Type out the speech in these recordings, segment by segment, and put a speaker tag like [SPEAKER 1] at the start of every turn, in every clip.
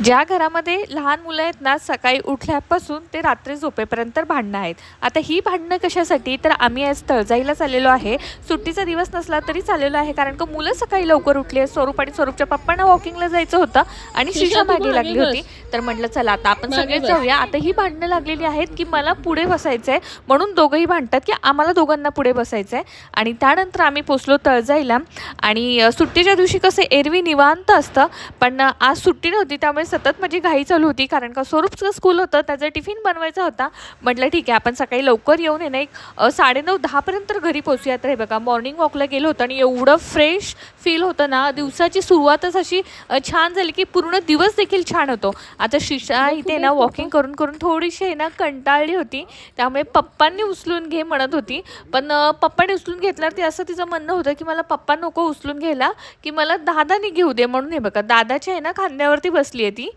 [SPEAKER 1] ज्या घरामध्ये लहान मुलं आहेत ना, सकाळी उठल्यापासून ते रात्री झोपेपर्यंत भांडणं आहेत. आता ही भांडणं कशासाठी? तर आम्ही आज तळजाईला चाललेलो आहे. सुट्टीचा दिवस नसला तरी चाललेलो आहे, कारण का मुलं सकाळी लवकर उठली आहेत. स्वरूप आणि स्वरूपच्या पप्पांना वॉकिंगला जायचं होतं आणि
[SPEAKER 2] शिशा,
[SPEAKER 1] शिशा
[SPEAKER 2] तू
[SPEAKER 1] मागे लागली
[SPEAKER 2] मागे
[SPEAKER 1] होती. तर म्हटलं चला आता आपण
[SPEAKER 2] मागे
[SPEAKER 1] सगळेच
[SPEAKER 2] बस.
[SPEAKER 1] जाऊया. आता ही भांडणं लागलेली आहेत की मला पुढे बसायचं आहे, म्हणून दोघंही भांडतात की आम्हाला दोघांना पुढे बसायचं आहे. आणि त्यानंतर आम्ही पोचलो तळजाईला. आणि सुट्टीच्या दिवशी कसं एरवी निवांत असतं, पण आज सुट्टी नव्हती, त्यामुळे सतत माझी घाई चालू होती, कारण का स्वरूपचं स्कूल होतं, त्याचा टिफिन बनवायचा होता. म्हटलं ठीक आहे आपण सकाळी लवकर येऊन आहे ना, एक 9:30-10 पर्यंत घरी पोचूया. तर हे बघा मॉर्निंग वॉकला गेलो होतो आणि एवढं फ्रेश फील होतं ना, दिवसाची सुरुवातच अशी छान झाली की पूर्ण दिवस देखील छान होतो. आता शिशा इथे ना वॉकिंग करून करून थोडीशी आहे ना कंटाळली होती, त्यामुळे पप्पांनी उचलून घे म्हणत होती. पण पप्पांनी उचलून घेतल्यावर ते असं तिचं म्हणणं होतं की मला पप्पा नको उचलून घ्यायला, की मला दादानी घेऊ दे म्हणून. हे बघा दादाच्या आहे ना खांद्यावरती बसली आहे ती.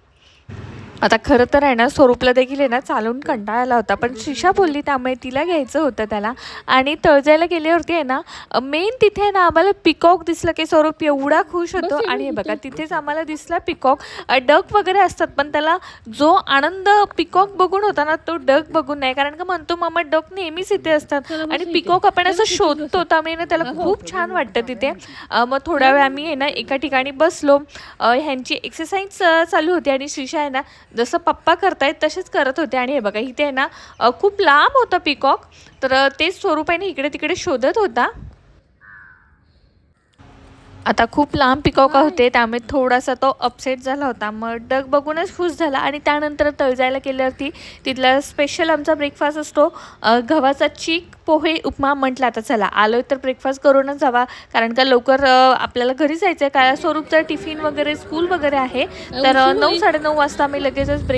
[SPEAKER 1] आता खरं तर आहे ना, स्वरूपला देखील आहे ना चालून कंटाळा आला होता, पण शिशा बोलली त्यामुळे तिला घ्यायचं होतं त्याला. आणि तळजायला गेल्यावरती आहे ना, मेन तिथे आहे ना आम्हाला पिकॉक दिसलं की स्वरूप एवढा खुश होतो. आणि हे बघा तिथेच आम्हाला दिसला पिकॉक. डक वगैरे असतात, पण त्याला जो आनंद पिकॉक बघून होता ना, तो डक बघून नाही, कारण का म्हणतो मामा डक नेहमीच इथे असतात आणि पिकॉक आपण असं शोधतो, त्यामुळे ना त्याला खूप छान वाटतं तिथे. मग थोडा वेळ आम्ही आहे ना एका ठिकाणी बसलो. ह्यांची एक्सरसाइज चालू होती आणि शिशा आहे ना जसं पप्पा करतायत तसेच करत होते. आणि हे बघा इथे आहे ना खूप लांब होता पिकॉक, तर तेच स्वरूप आहे ना इकडे तिकडे शोधत होता. आता खूप लांब पिकॉक होते, त्यामुळे थोडासा तो अपसेट झाला होता. मग डग बघूनच खुश झाला. आणि त्यानंतर तळजायला गेल्यावरती तिथला स्पेशल आमचा ब्रेकफास्ट असतो, गव्हाचा चीक पोहे उपमा. म्हटलं आता चला आलो तर ब्रेकफास्ट करूनच जावा, कारण का लवकर आपल्याला घरी जायचं आहे, काय स्वरूपचं टिफिन वगैरे स्कूल वगैरे आहे. तर 9-9:30 वाजता आम्ही लगेचच